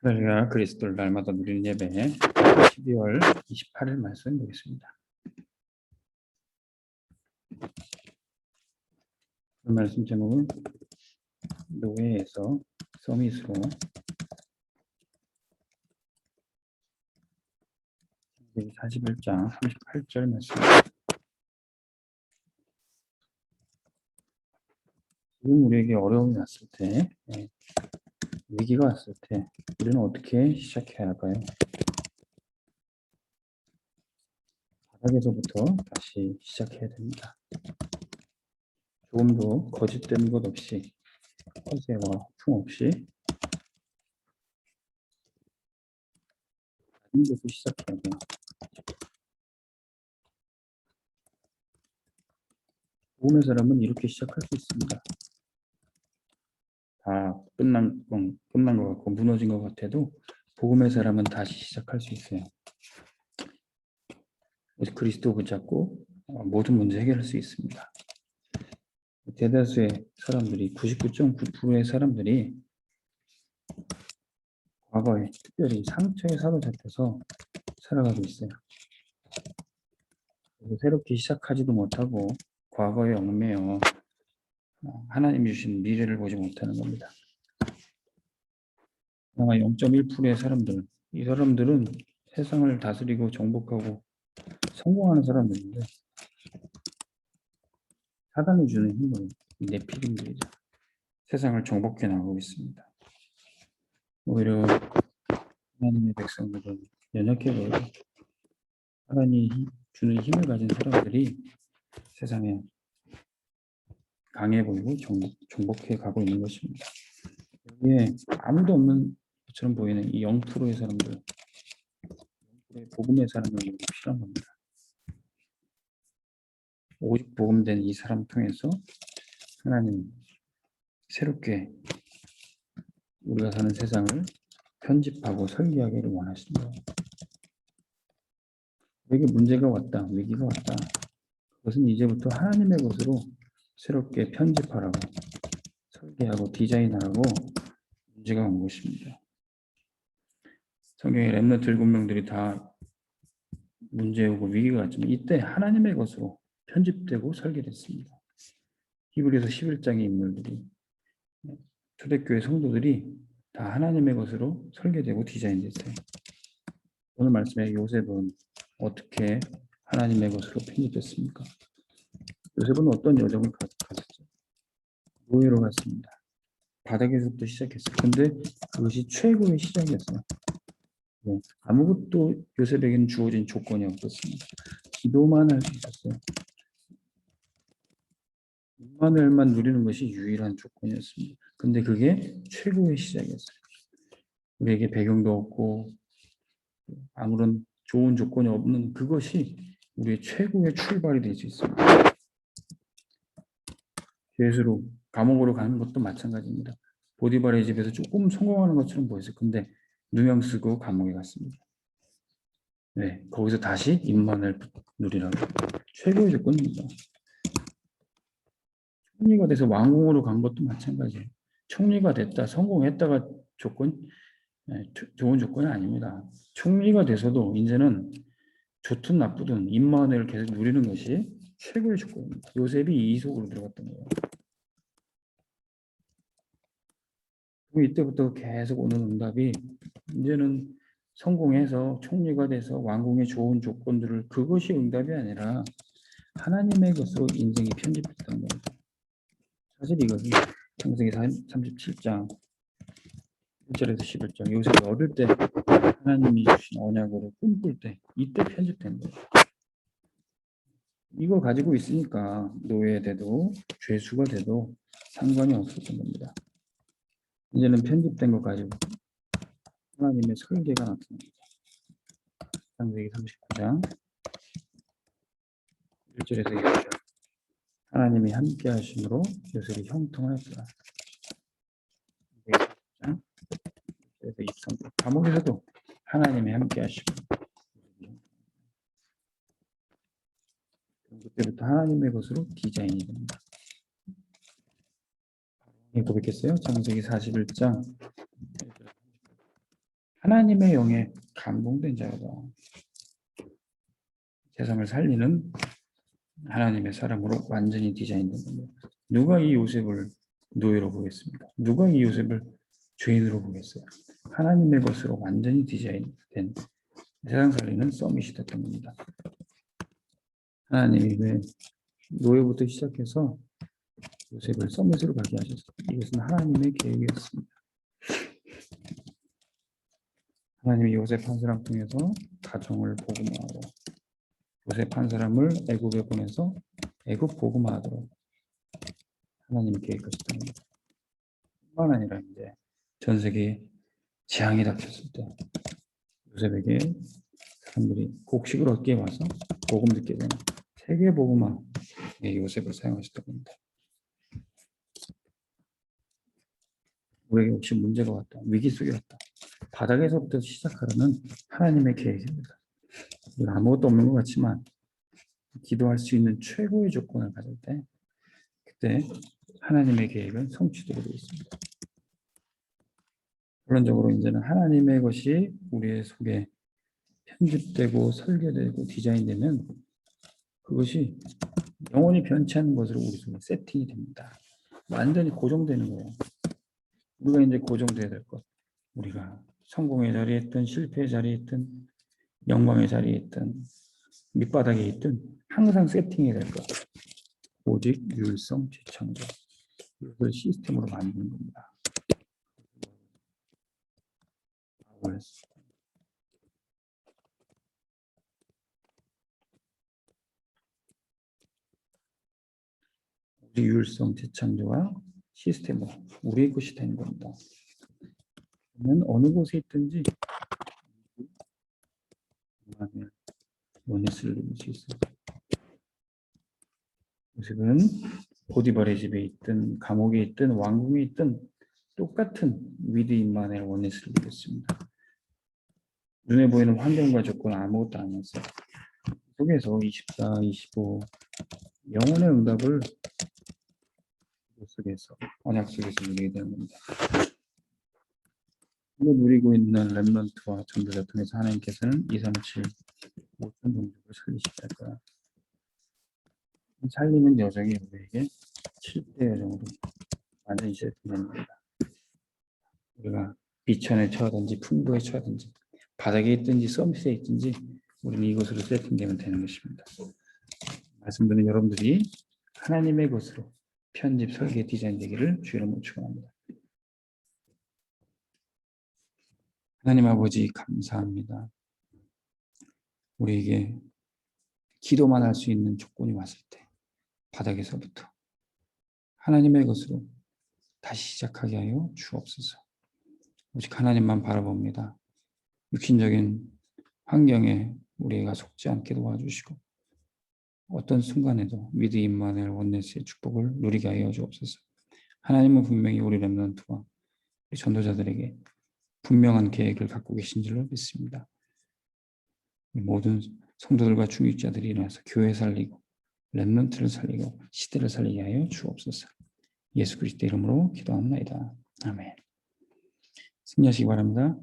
저희가 그리스도를 날마다 누리는 예배 12월 28일 말씀 보겠습니다. 그 말씀 제목은 노예에서 서밋으로 41장 38절 말씀입니다. 지금 우리에게 어려움이 왔을 때, 위기가 왔을 때 우리는 어떻게 시작해야 할까요? 바닥에서부터 다시 시작해야 됩니다. 조금도 거짓된 것 없이, 허세와 퉁 없이 낮은 데서 시작해야 돼요. 복음의 사람은 이렇게 시작할 수 있습니다. 다 끝난 것 같고 무너진 것 같아도 복음의 사람은 다시 시작할 수 있어요. 그리스도 붙잡고 모든 문제 해결할 수 있습니다. 대다수의 사람들이 99.9%의 사람들이 과거에 특별히 상처에 사로잡혀서 살아가고 있어요. 그래서 새롭게 시작하지도 못하고 과거에 얽매여 하나님이 주신 미래를 보지 못하는 겁니다. 아마 0.1%의 사람들, 이 사람들은 세상을 다스리고 정복하고 성공하는 사람들인데 사단이 주는 힘으로 네피림들이죠. 세상을 정복해 나가고 있습니다. 오히려 하나님의 백성들은 연약해 보이고 하나님이 주는 힘을 가진 사람들이 세상에 강해 보이고 정복해 가고 있는 것입니다. 여기에 아무도 없는 것처럼 보이는 이 0%의 사람들, 복음의 사람을 필요한 겁니다. 오직 복음된 이 사람 통해서 하나님 새롭게 우리가 사는 세상을 편집하고 설계하기를 원하십니다. 우리에게 문제가 왔다, 위기가 왔다. 그것은 이제부터 하나님의 것으로 새롭게 편집하라고, 설계하고 디자인하라고 문제가 온 것입니다. 성경의 렘넌트 7명들이 다 문제 오고 위기가 왔지만 이때 하나님의 것으로 편집되고 설계됐습니다. 히브리서 11장의 인물들이, 초대교회 성도들이 다 하나님의 것으로 설계되고 디자인됐어요. 오늘 말씀에 요셉은 어떻게 하나님의 것으로 편집됐습니까? 요셉은 어떤 여정을 갔었죠? 노예로 갔습니다. 바닥에서부터 시작했어요. 근데 그것이 최고의 시작이었어요. 네, 아무것도 요셉에게는 주어진 조건이 없었습니다. 기도만 할 수 있었어요. 임마누엘만 누리는 것이 유일한 조건이었습니다. 근데 그게 최고의 시작이었어요. 우리에게 배경도 없고 아무런 좋은 조건이 없는 그것이 우리의 최고의 출발이 될 수 있습니다. 죄수로 감옥으로 가는 것도 마찬가지입니다. 보디발의 집에서 조금 성공하는 것처럼 보였어요. 근데 누명 쓰고 감옥에 갔습니다. 네, 거기서 다시 임마누엘 누리라고. 최고의 조건입니다. 총리가 돼서 왕궁으로 간 것도 마찬가지예요. 총리가 됐다, 성공했다가 좋은 조건이 아닙니다. 총리가 돼서도 이제는 좋든 나쁘든 임마누엘을 계속 누리는 것이 최고의 조건입니다. 요셉이 이 속으로 들어갔던 거예요. 이때부터 계속 오는 응답이 이제는 성공해서 총리가 돼서 왕궁의 좋은 조건들을, 그것이 응답이 아니라 하나님의 것으로 인생이 편집됐다는 거예요. 사실 이것은 창세기 37장 1절에서 11절, 요셉이 어릴 때 하나님이 주신 언약으로 꿈꿀 때 이때 편집된 거예요. 이거 가지고 있으니까 노예돼도 죄수가 돼도 상관이 없었던 겁니다. 이제는 편집된 거 가지고 하나님의 설계가 나타납니다. 창세기 39장 1절에서 2절, 하나님이 함께 하심으로 요셉이 형통하였더라. 40장 1절에서 23절, 감옥에서도 하나님이 함께 하심으로 그때부터 하나님의 것으로 디자인이 됩니다. 고백했어요. 창세기 41장 하나님의 영에 감동된 자로다. 세상을 살리는 하나님의 사람으로 완전히 디자인된 겁니다. 누가 이 요셉을 노예로 보겠습니까? 누가 이 요셉을 죄인으로 보겠어요? 하나님의 것으로 완전히 디자인된 세상 살리는 서밋이 됐던 겁니다. 하나님이 왜 노예부터 시작해서 요셉을 서밋으로 가게 하셔서 이것은 하나님의 계획이었습니다. 하나님이 요셉 한 사람 통해서 가정을 복음화하러, 요셉 한 사람을 애굽에 보내서 애굽 복음화하도록 하나님이 계획하셨던 겁니다. 뿐만 아니라 이제 전 세계에 재앙이 닥쳤을 때 요셉에게 사람들이 곡식을 얻기에 와서 복음 듣게 되는 세계 복음화에 요셉을 사용하셨던 겁니다. 우리에게 혹시 문제가 왔다, 위기 속에 왔다, 바닥에서부터 시작하려는 하나님의 계획입니다. 아무것도 없는 것 같지만 기도할 수 있는 최고의 조건을 가질 때 그때 하나님의 계획은 성취되게 되어 있습니다. 결론적으로 이제는 하나님의 것이 우리의 속에 편집되고 설계되고 디자인되면 그것이 영원히 변치 않는 것으로 우리 속에 세팅이 됩니다. 완전히 고정되는 거예요. 우리가 이제 고정돼야 될 것. 우리가 성공의 자리에 있든 실패의 자리에 있든 영광의 자리에 있든 밑바닥에 있든 항상 세팅이 될 것. 오직 유일성 재창조. 이것을 시스템으로 만드는 겁니다. 오직 유일성 재창조와 시스템으로 우리의 것이 되는 겁니다. 그러면 어느 곳에 있든지 원리스를 누릴 수 있어요. 요셉은 보디발의 집에 있든 감옥에 있든 왕궁에 있든 똑같은 위드 임마누엘 원리스를 누렸습니다. 눈에 보이는 환경과 조건 아무것도 아니었어요. 속에서 24, 25 영혼의 응답을 속에서 언약 속에서 누리게 되는 겁니다. 이거 누리고 있는 렘넌트와 전도자 통해서 하나님께서는 2, 3, 7, 5천 종족을 살리시게 할 거야. 살리는 여정이 우리에게 7대 여정으로 완전히 시작되는 겁니다. 우리가 비천에 처하든지 풍부에 처하든지 바닥에 있든지 서밋에 있든지 우리는 이것으로 세팅되면 되는 것입니다. 말씀 듣는 여러분들이 하나님의 것으로 편집, 설계, 디자인되기를 주의 이름으로 축원합니다. 하나님 아버지 감사합니다. 우리에게 기도만 할 수 있는 조건이 왔을 때 바닥에서부터 하나님의 것으로 다시 시작하게 하여 주옵소서. 오직 하나님만 바라봅니다. 육신적인 환경에 우리가 속지 않게 도와주시고 어떤 순간에도 위드 임마누엘 원네스의 축복을 누리게 하여 주옵소서. 하나님은 분명히 우리 렘넌트와 우리 전도자들에게 분명한 계획을 갖고 계신 줄로 믿습니다. 모든 성도들과 중직자들이 일어나서 교회 살리고 렘넌트를 살리고 시대를 살리게 하여 주옵소서. 예수 그리스도 이름으로 기도합니다. 아멘. 승리하시기 바랍니다.